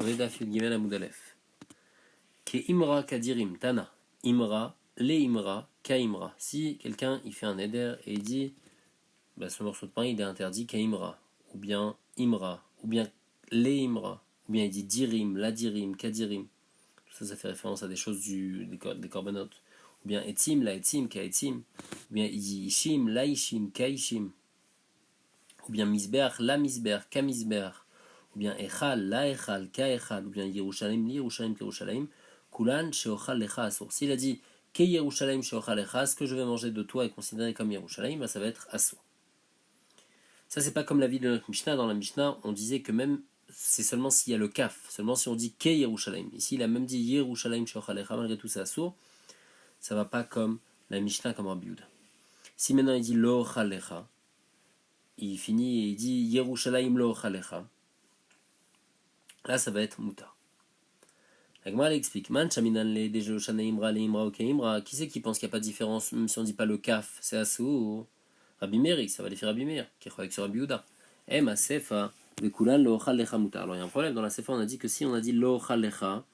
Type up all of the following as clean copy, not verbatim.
On est d'Afil Gimel Amoud Aleph. Ke imra kadirim tana. Imra, le imra, ka imra. Si quelqu'un il fait un éder et il dit ce morceau de pain il est interdit ka imra, ou bien imra, ou bien le imra, ou bien il dit dirim, la dirim, kadirim. Tout ça fait référence à des choses des korbanot. Ou bien etim, la etim, ka etim. Ou bien il dit ishim, la ishim, ka ishim. Ou bien misber, la misber, ka misber. Ou bien echal, la echal, ka echal. Ou bien Yerushalayim, li Yerushalayim, ka Yerushalayim. Kulan, sheochal lecha asur. S'il a dit ke Yerushalayim, sheochal lecha, ce que je vais manger de toi est considéré comme Yerushalayim, ça va être asur. Ça, c'est pas comme l'avis de notre Mishnah. Dans la Mishnah, on disait que même c'est seulement s'il y a le kaf, seulement si on dit ke Yerushalayim. Ici, il a même dit Yerushalayim, sheochal lecha, malgré tout, c'est asur. Ça va pas comme la Mishnah, comme Rabbi Yehuda. Si maintenant il dit lo chalecha, il finit et il dit Yerushalayim lo chalecha, là ça va être mutar. La Gemara explique man shaminan le dejoshana imra le imra ok imra. Qui c'est qui pense qu'il n'y a pas de différence même si on dit pas le kaf, c'est assour. Rabbi Meir, ça va les faire Rabbi Meir qui est avec sur Rabbi Yehuda. Ma sefa vekulan lo chalecha mutar. Alors il y a un problème dans la sefa, on a dit que si on a dit lo chalecha,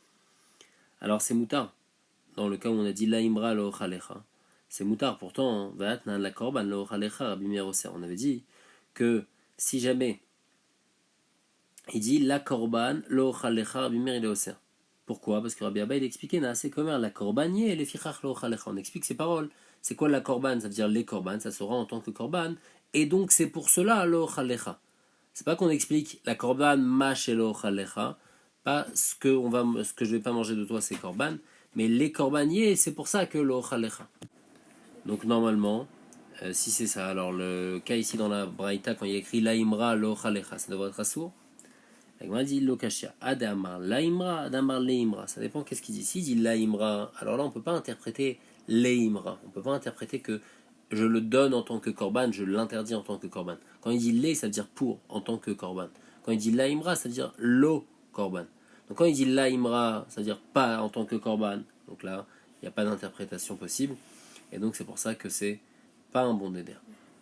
alors c'est mutar. Dans le cas où on a dit la imra lo chalecha, c'est mutar. Pourtant, vatna la korban lo chalecha Rabbi Meir aussi. On avait dit que si jamais il dit la korban lo chalecha Rabbi Meir il est aussi. Pourquoi? Parce que Rabbi Abba il expliquait c'est comme la korbanier et les fichach lo chalecha. On explique ces paroles. C'est quoi la korban? Ça veut dire les korban, ça sera en tant que korban. Et donc c'est pour cela lo chalecha. C'est pas qu'on explique la korban mash et lo chalecha, pas ce que je vais pas manger de toi c'est korban, mais les korbaniers c'est pour ça que lo chalecha. Donc normalement, si c'est ça, alors le cas ici dans la braïta quand il y a écrit la imra lo chalecha, ça devrait être assour. La Gemara dit lo kashia adamar la imra adamar le imra. Ça dépend qu'est-ce qu'il dit. S'il dit la imra, alors là on peut pas interpréter le imra. On peut pas interpréter que je le donne en tant que korban, je l'interdis en tant que korban. Quand il dit le, ça veut dire pour en tant que korban. Quand il dit la imra, ça veut dire lo korban. Donc quand il dit la imra, ça veut dire pas en tant que korban. Donc là, il n'y a pas d'interprétation possible. Et donc c'est pour ça que c'est pas un bon neder.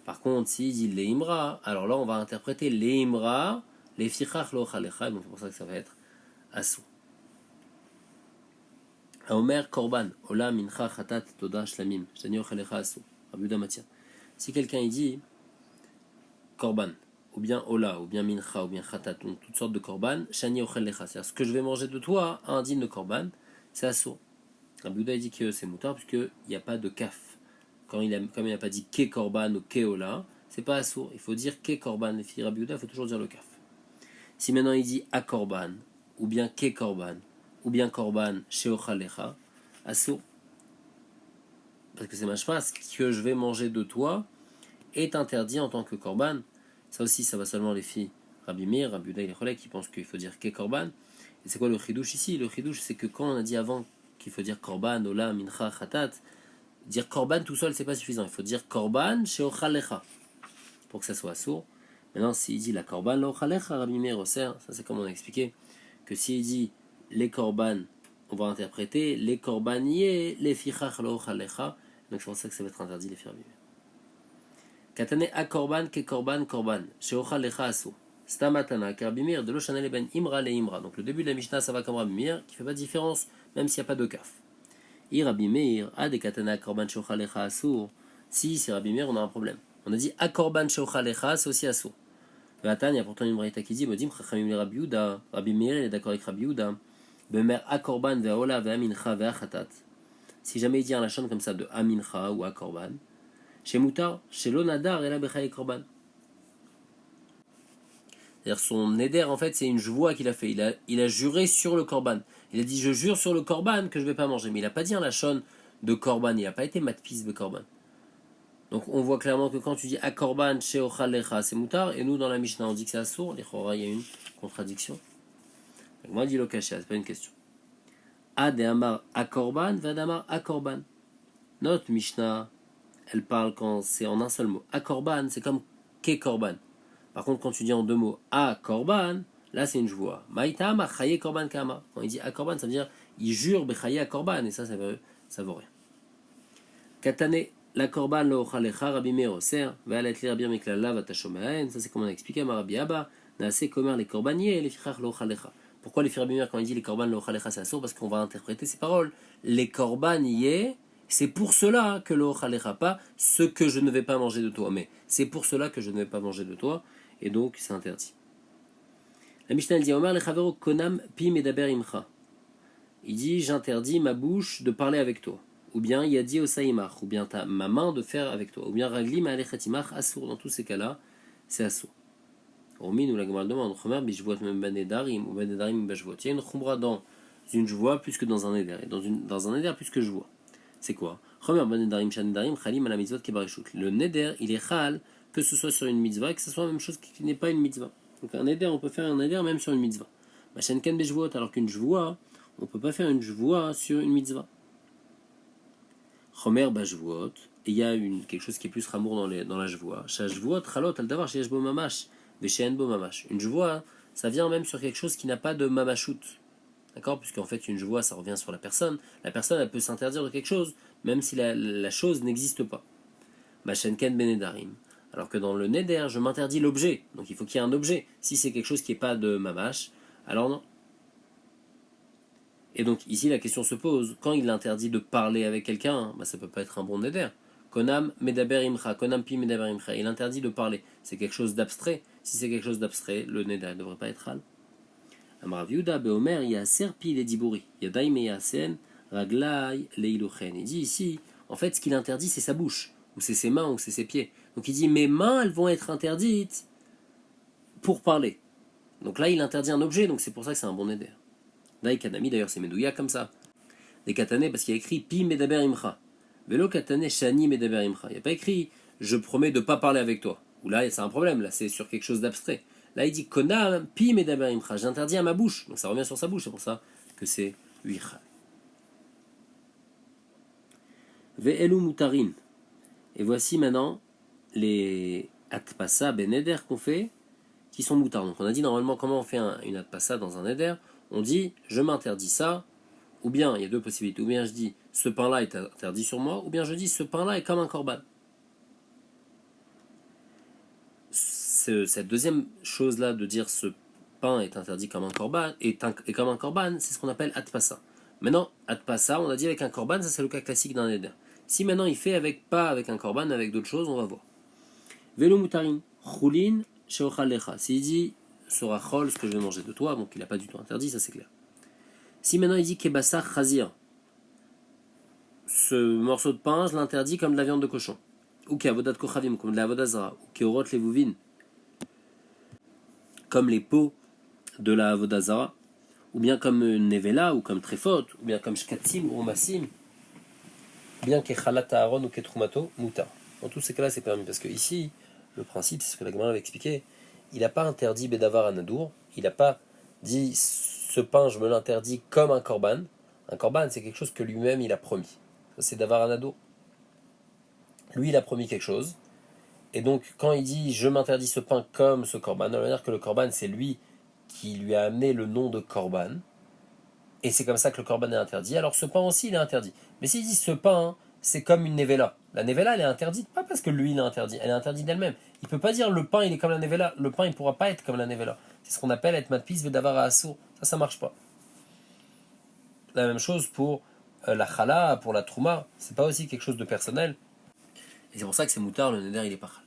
Par contre, s'il dit les imra, alors là on va interpréter les imra, les fichach lo chalecha, donc c'est pour ça que ça va être asou. Aomer korban, ola mincha chatat toda shlamim, shani ochalecha asou. Rabbi Yehuda Matia. Si quelqu'un il dit korban, ou bien ola, ou bien mincha, ou bien chatat, donc toutes sortes de korban, shani ochalecha, c'est-à-dire ce que je vais manger de toi, indigne de korban, c'est asou. Rabbi Yehuda dit que c'est moutar puisqu'il n'y a pas de kaf. Comme il n'a pas dit ke korban ou ke ola, c'est pas assour. Il faut dire ke korban. Les filles Rabbi Yehuda, il faut toujours dire le kaf. Si maintenant il dit a korban, ou bien ke korban, ou bien korban sheochalecha, assour. Parce que c'est machma, ce que je vais manger de toi est interdit en tant que korban. Ça aussi, ça va seulement les filles Rabbi Meir, Rabbi Yehuda et les collègues qui pensent qu'il faut dire ke korban. Et c'est quoi le chidouche ici? Le chidouche, c'est que quand on a dit avant qu'il faut dire korban, ola, mincha, chatat, dire korban tout seul c'est pas suffisant. Il faut dire korban sheochalecha pour que ça soit sourd. Maintenant, s'il dit la korban lochalecha, Rabbi Meir osser, ça c'est comme on a expliqué que s'il dit les korban, on va interpréter les korbaniers, les fichach lochalecha. Donc c'est pour ça que ça va être interdit les Rabbi Meir. Katane a korban ke korban korban sheochalecha asur. Stamatana Rabbi Meir de lo shanel ben imra le imra. Donc le début de la Mishnah ça va comme Rabbi Meir qui fait pas de différence même s'il n'y a pas de kaf. Rabbi Meir a des katana korban sheochalecha asur. Si c'est Rabbi Meir on a un problème. On a dit a korban sheochalecha c'est aussi asur. Il y a pourtant une braïta qui dit Modim chachamim le Rabbi Yehuda. Rabbi Meir il est d'accord avec Rabbi Yehuda. Bemer a korban ve'ola ve'amincha ve'achatat. Si jamais il dit un lachon comme ça de amincha ou a korban, chez Moutar, chez l'onadar et la bechaye korban. C'est-à-dire son neder en fait c'est une joie qu'il a fait. Il a juré sur le korban. Il a dit je jure sur le korban que je vais pas manger. Mais il a pas dit un lachon de korban. Il a pas été matpis de korban. Donc on voit clairement que quand tu dis a korban sheochalecha c'est moutar et nous dans la Mishnah on dit que c'est assour. Les chora il y a une contradiction. Donc moi je dis lo kasha, c'est pas une question. A de amar a korban va d'amar a korban. Notre Mishnah elle parle quand c'est en un seul mot. A korban c'est comme ke korban. Par contre, quand tu dis en deux mots a korban, là c'est une joie. Maïtam a chaye korban kama. Quand il dit a korban, ça veut dire il jure bechaye a korban, et ça vaut rien. Katane la korban lo chalecha Rabbi Meir oser, ve'alet li Rabbi Meir klala vatashomaen. Ça c'est comme on a expliqué à Rabbi Abba. Naase komer les korbaniers les fichach lo chalecha. Pourquoi les firabimir, quand il dit les korban lo ochalecha c'est assour? Parce qu'on va interpréter ces paroles. Les korban y est, c'est pour cela que lo ochalecha, pas ce que je ne vais pas manger de toi, mais c'est pour cela que je ne vais pas manger de toi, et donc c'est interdit. La Mishnah dit Omar lechavero konam pi medaber imcha. Il dit j'interdis ma bouche de parler avec toi. Ou bien yadi osaimach, ou bien ma main de faire avec toi. Ou bien ragli ma'alechatimach assour. Dans tous ces cas-là, c'est assour. Hormis, nous la Gemara demande Chomer bishvot même banedarim ou banedarim bashvot. Il y a une chumra dans une joie plus que dans un éder. Et dans un éder plus que joie. C'est quoi Chomer banedarim shanedarim chalim ala mitzvot kebarishut. Le neder, il est chal que ce soit sur une mitzvah et que ce soit la même chose qui n'est pas une mitzvah. Donc un éder, on peut faire un éder même sur une mitzvah. Machenken beshvot, alors qu'une joie, on ne peut pas faire une joie sur une mitzvah. Chomer bashvot, et il y a quelque chose qui est plus ramour dans la joie. Shashvot chalot al davar sheyesh bo mamash. Une joie, ça vient même sur quelque chose qui n'a pas de mamashut. D'accord? Puisqu'en fait, une joie, ça revient sur la personne. La personne, elle peut s'interdire de quelque chose, même si la chose n'existe pas. Machenken benedarim. Alors que dans le neder, je m'interdis l'objet. Donc il faut qu'il y ait un objet. Si c'est quelque chose qui n'est pas de mamash, alors non. Et donc ici, la question se pose. Quand il interdit de parler avec quelqu'un, ça ne peut pas être un bon neder. Konam medaber imcha, konam pi medaber imcha. Il interdit de parler. C'est quelque chose d'abstrait. Si c'est quelque chose d'abstrait, le neder ne devrait pas être hal. Amar Viuda beomer yaser pi le diburi. Yadai me yasen raglai leiluchen. Il dit ici, en fait, ce qu'il interdit, c'est sa bouche, ou c'est ses mains, ou c'est ses pieds. Donc il dit, mes mains, elles vont être interdites pour parler. Donc là, il interdit un objet, donc c'est pour ça que c'est un bon neder. Dai kanami, d'ailleurs, c'est medouya comme ça. Des katané, parce qu'il y a écrit pi medaber imcha. Velo katane shani medaber imcha. Il n'y a pas écrit je promets de ne pas parler avec toi. Ou là, c'est un problème, là, c'est sur quelque chose d'abstrait. Là, il dit konam pi medaber imcha. J'interdis à ma bouche. Donc ça revient sur sa bouche, c'est pour ça que c'est huicha. Ve'elu mutarin. Et voici maintenant les atpasa beneder qu'on fait qui sont moutards. Donc on a dit normalement comment on fait une atpasa dans un éder. On dit je m'interdis ça. Ou bien, il y a deux possibilités. Ou bien je dis, ce pain-là est interdit sur moi. Ou bien je dis, ce pain-là est comme un korban. Cette deuxième chose-là de dire ce pain est interdit comme un korban, est comme un korban, c'est ce qu'on appelle atpasa. Maintenant, atpasa, on a dit avec un korban, ça c'est le cas classique d'un éder. Si maintenant il fait pas avec un korban, mais avec d'autres choses, on va voir. Velo mutarin, chulin, sheochal lecha. S'il dit, sera chol, ce que je vais manger de toi, donc il n'a pas du tout interdit, ça c'est clair. Si maintenant il dit kebassar chazir, ce morceau de pain, je l'interdis comme de la viande de cochon. Ou keavodat kochavim, comme de la avodazara. Ou keorot levuvin, comme les peaux de la avodazara. Ou bien comme nevela, ou comme trefot, ou bien comme shkatim ou massim. Ou bien kechalat aaron ou ketrumato, muta. Dans tous ces cas-là, c'est permis. Parce que ici, le principe, c'est ce que la Gemara avait expliqué. Il n'a pas interdit bedavar anadour. Il n'a pas dit ce pain, je me l'interdis comme un korban. Un korban, c'est quelque chose que lui-même il a promis. Ça, c'est davar anadour. Lui, il a promis quelque chose. Et donc, quand il dit je m'interdis ce pain comme ce korban, on va dire que le korban, c'est lui qui lui a amené le nom de korban. Et c'est comme ça que le korban est interdit. Alors, ce pain aussi, il est interdit. Mais s'il dit ce pain, c'est comme une nevela. La nevela, elle est interdite, pas parce que lui, il est interdit. Elle est interdite d'elle-même. Il ne peut pas dire le pain, il est comme la nevela. Le pain, il ne pourra pas être comme la nevela. C'est ce qu'on appelle être matpis vedavar assour. Ça marche pas. La même chose pour la chala, pour la trouma. C'est pas aussi quelque chose de personnel. Et c'est pour ça que c'est moutard, le neder, il est pas chal.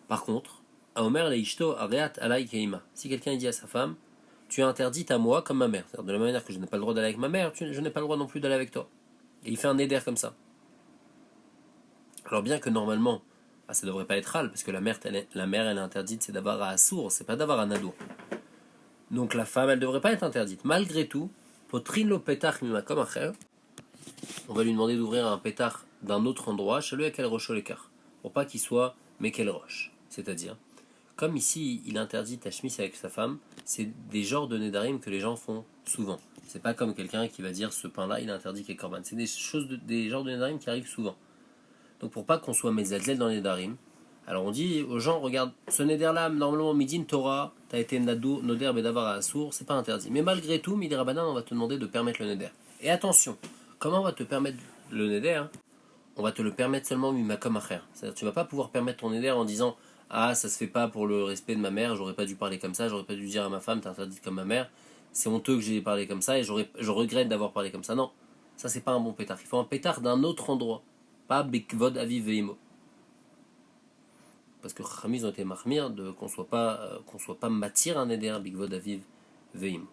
Par contre, Aomer leishto areat alay keima. Si quelqu'un dit à sa femme, tu es interdite à moi comme ma mère. C'est-à-dire de la manière que je n'ai pas le droit d'aller avec ma mère, je n'ai pas le droit non plus d'aller avec toi. Et il fait un neder comme ça. Alors bien que normalement, ça devrait pas être hal, parce que la mère elle est interdite, c'est d'avoir à assour, c'est pas d'avoir à nadour. Donc la femme, elle devrait pas être interdite. Malgré tout, potrilo petach mimakom acher, on va lui demander d'ouvrir un pétard d'un autre endroit, chez lui avec quel roche l'écart, pour pas qu'il soit mais quelle roche. C'est-à-dire, comme ici il interdit tachmis avec sa femme, c'est des genres de nedarim que les gens font souvent. C'est pas comme quelqu'un qui va dire ce pain-là il interdit qu'est korban. C'est des genres de nedarim qui arrivent souvent. Donc pour pas qu'on soit mezazel dans les nedarim, alors on dit aux gens, regarde, ce neder-là, normalement midin Torah, t'as été noder bedavar à assour, c'est pas interdit. Mais malgré tout, midi rabanan, on va te demander de permettre le neder. Et attention, comment on va te permettre le neder? On va te le permettre seulement mimakom acher. C'est-à-dire tu vas pas pouvoir permettre ton neder en disant ah, ça se fait pas pour le respect de ma mère, j'aurais pas dû parler comme ça, j'aurais pas dû dire à ma femme, t'es interdite comme ma mère, c'est honteux que j'ai parlé comme ça et je regrette d'avoir parlé comme ça. Non, ça c'est pas un bon pétard. Il faut un pétard d'un autre endroit, pas Bekvod Aviv Veimo. Parce que Chachamim ont été marmir de qu'on soit pas matir un éder Bekvod Aviv Veimo.